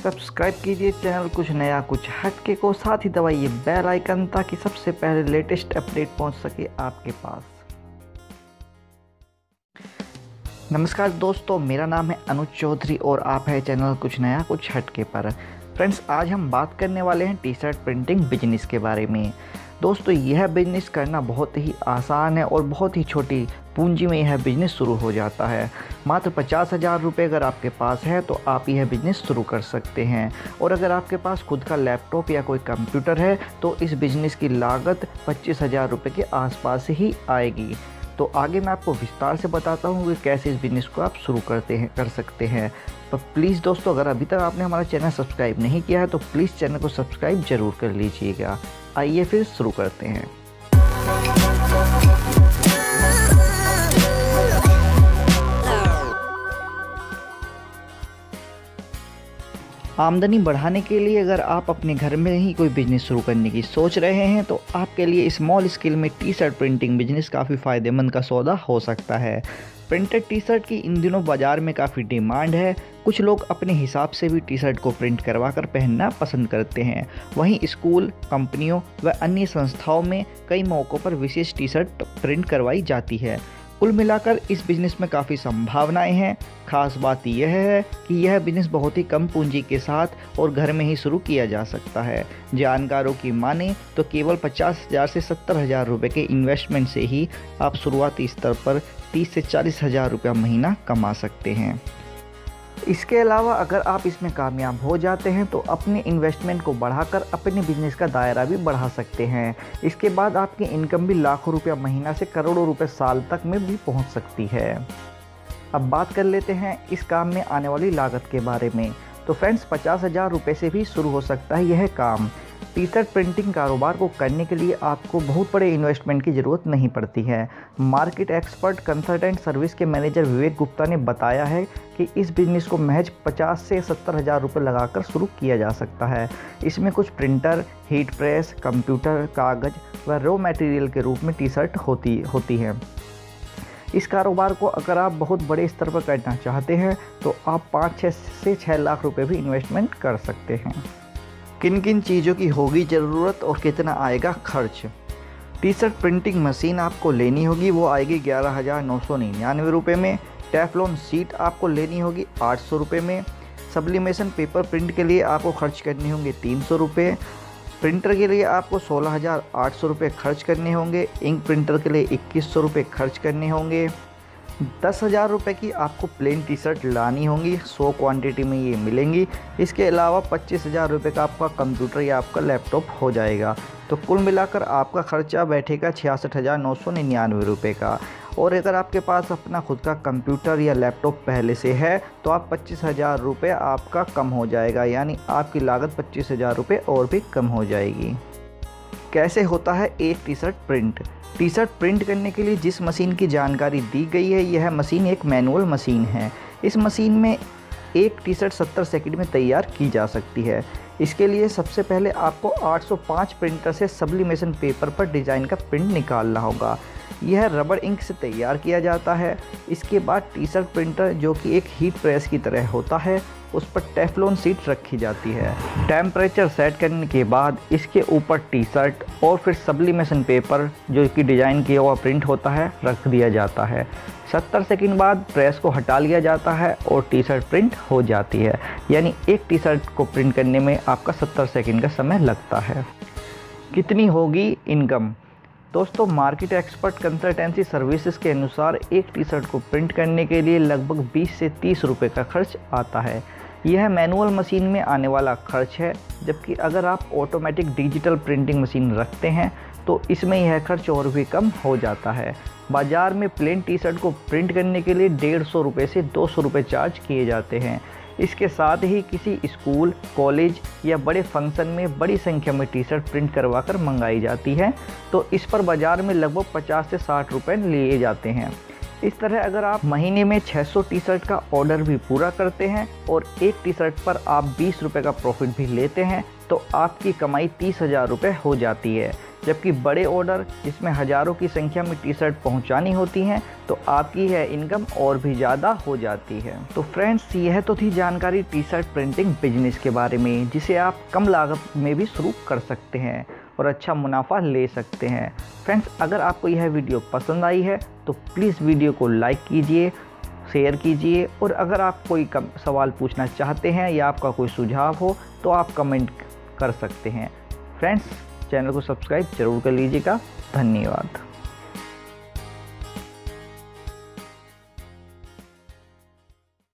Subscribe कीजिए channel कुछ नया कुछ हटके को, साथ ही दबाइए बेल आइकन ताकि सबसे पहले लेटेस्ट अपडेट पहुंच सके आपके पास। नमस्कार दोस्तों, मेरा नाम है अनुज चौधरी और आप है चैनल कुछ नया कुछ हटके पर। फ्रेंड्स, आज हम बात करने वाले हैं टी शर्ट प्रिंटिंग बिजनेस के बारे में। दोस्तों, यह बिज़नेस करना बहुत ही आसान है और बहुत ही छोटी पूंजी में यह बिज़नेस शुरू हो जाता है। मात्र 50,000 रुपये अगर आपके पास है तो आप यह बिज़नेस शुरू कर सकते हैं। और अगर आपके पास खुद का लैपटॉप या कोई कंप्यूटर है तो इस बिज़नेस की लागत 25,000 रुपये के आसपास ही आएगी। तो आगे मैं आपको विस्तार से बताता हूँ कि कैसे इस बिज़नेस को आप शुरू कर सकते हैं। तो प्लीज़ दोस्तों, अगर अभी तक आपने हमारा चैनल सब्सक्राइब नहीं किया है तो प्लीज़ चैनल को सब्सक्राइब ज़रूर कर लीजिएगा। आइए फिर शुरू करते हैं। आमदनी बढ़ाने के लिए अगर आप अपने घर में ही कोई बिज़नेस शुरू करने की सोच रहे हैं तो आपके लिए स्मॉल स्केल में टी शर्ट प्रिंटिंग बिजनेस काफ़ी फ़ायदेमंद का सौदा हो सकता है। प्रिंटेड टी शर्ट की इन दिनों बाज़ार में काफ़ी डिमांड है। कुछ लोग अपने हिसाब से भी टी शर्ट को प्रिंट करवा कर पहनना पसंद करते हैं। वहीं स्कूल, कंपनियों व अन्य संस्थाओं में कई मौक़ों पर विशेष टी शर्ट प्रिंट करवाई जाती है। कुल मिलाकर इस बिज़नेस में काफ़ी संभावनाएं हैं। खास बात यह है कि यह बिज़नेस बहुत ही कम पूंजी के साथ और घर में ही शुरू किया जा सकता है। जानकारों की माने तो केवल 50,000 से 70,000 रुपये के इन्वेस्टमेंट से ही आप शुरुआती स्तर पर 30 से 40,000 रुपया महीना कमा सकते हैं। इसके अलावा अगर आप इसमें कामयाब हो जाते हैं तो अपने इन्वेस्टमेंट को बढ़ाकर अपने बिजनेस का दायरा भी बढ़ा सकते हैं। इसके बाद आपकी इनकम भी लाखों रुपया महीना से करोड़ों रुपए साल तक में भी पहुंच सकती है। अब बात कर लेते हैं इस काम में आने वाली लागत के बारे में। तो फ्रेंड्स, 50,000 रुपये से भी शुरू हो सकता है यह काम। टी शर्ट प्रिंटिंग कारोबार को करने के लिए आपको बहुत बड़े इन्वेस्टमेंट की ज़रूरत नहीं पड़ती है। मार्केट एक्सपर्ट कंसल्टेंट सर्विस के मैनेजर विवेक गुप्ता ने बताया है कि इस बिज़नेस को महज 50 से 70,000 रुपये लगाकर शुरू किया जा सकता है। इसमें कुछ प्रिंटर, हीट प्रेस, कंप्यूटर, कागज़ व रॉ मटेरियल के रूप में टी शर्ट होती है। इस कारोबार को अगर आप बहुत बड़े स्तर पर करना चाहते हैं तो आप 5 से 6 लाख रुपए भी इन्वेस्टमेंट कर सकते हैं। किन किन चीज़ों की होगी ज़रूरत और कितना आएगा खर्च। टी शर्ट प्रिंटिंग मशीन आपको लेनी होगी, वो आएगी 11,999 रुपये में। टेफ्लॉन शीट आपको लेनी होगी 800 रुपये में। सब्लिमेशन पेपर प्रिंट के लिए आपको खर्च करने होंगे 300 रुपये। प्रिंटर के लिए आपको 16,800 रुपये खर्च करने होंगे। इंक प्रिंटर के लिए 2100 रुपये खर्च करने होंगे। 10,000 रुपये की आपको प्लेन टी शर्ट लानी होंगी, 100 क्वांटिटी में ये मिलेंगी। इसके अलावा 25,000 रुपये का आपका कंप्यूटर या आपका लैपटॉप हो जाएगा। तो कुल मिलाकर आपका खर्चा बैठेगा 66,999 रुपये का। और अगर आपके पास अपना खुद का कंप्यूटर या लैपटॉप पहले से है तो आप 25,000 रुपये आपका कम हो जाएगा, यानी आपकी लागत 25,000 रुपये और भी कम हो जाएगी। कैसे होता है एक T shirt print? T shirt print करने के लिए जिस मशीन की जानकारी दी गई है, यह मशीन एक मैनुअल मशीन है। इस मशीन में एक टी शर्ट 70 सेकंड में तैयार की जा सकती है। इसके लिए सबसे पहले आपको 805 प्रिंटर से सब्लिमेशन पेपर पर डिज़ाइन का प्रिंट निकालना होगा। यह रबड़ इंक से तैयार किया जाता है। इसके बाद टी शर्ट प्रिंटर, जो कि एक हीट प्रेस की तरह होता है, उस पर टेफ्लॉन शीट रखी जाती है। टेम्परेचर सेट करने के बाद इसके ऊपर टी शर्ट और फिर सब्लिमेशन पेपर, जो कि डिज़ाइन किया हुआ प्रिंट होता है, रख दिया जाता है। 70 सेकंड बाद प्रेस को हटा लिया जाता है और टी शर्ट प्रिंट हो जाती है। यानी एक टी शर्ट को प्रिंट करने में आपका 70 सेकंड का समय लगता है। कितनी होगी इनकम? दोस्तों, मार्केट एक्सपर्ट कंसल्टेंसी सर्विसेज के अनुसार एक टी शर्ट को प्रिंट करने के लिए लगभग 20 से 30 रुपये का खर्च आता है। यह मैनुअल मशीन में आने वाला खर्च है, जबकि अगर आप ऑटोमेटिक डिजिटल प्रिंटिंग मशीन रखते हैं तो इसमें यह खर्च और भी कम हो जाता है। बाज़ार में प्लेन टी शर्ट को प्रिंट करने के लिए 150 रुपये से 200 रुपये चार्ज किए जाते हैं। इसके साथ ही किसी स्कूल, कॉलेज या बड़े फंक्शन में बड़ी संख्या में टी शर्ट प्रिंट करवा कर मंगाई जाती है तो इस पर बाज़ार में लगभग 50 से 60 रुपये लिए जाते हैं। इस तरह अगर आप महीने में 600 टी शर्ट का ऑर्डर भी पूरा करते हैं और एक टी शर्ट पर आप 20 रुपये का प्रॉफिट भी लेते हैं तो आपकी कमाई 30,000 रुपये हो जाती है। जबकि बड़े ऑर्डर जिसमें हज़ारों की संख्या में टी शर्ट पहुंचानी होती हैं तो आपकी है इनकम और भी ज़्यादा हो जाती है। तो फ्रेंड्स, यह तो थी जानकारी टी शर्ट प्रिंटिंग बिजनेस के बारे में, जिसे आप कम लागत में भी शुरू कर सकते हैं और अच्छा मुनाफा ले सकते हैं। फ्रेंड्स, अगर आपको यह वीडियो पसंद आई है तो प्लीज़ वीडियो को लाइक कीजिए, शेयर कीजिए, और अगर आप कोई सवाल पूछना चाहते हैं या आपका कोई सुझाव हो तो आप कमेंट कर सकते हैं। फ्रेंड्स, चैनल को सब्सक्राइब जरूर कर लीजिएगा। धन्यवाद।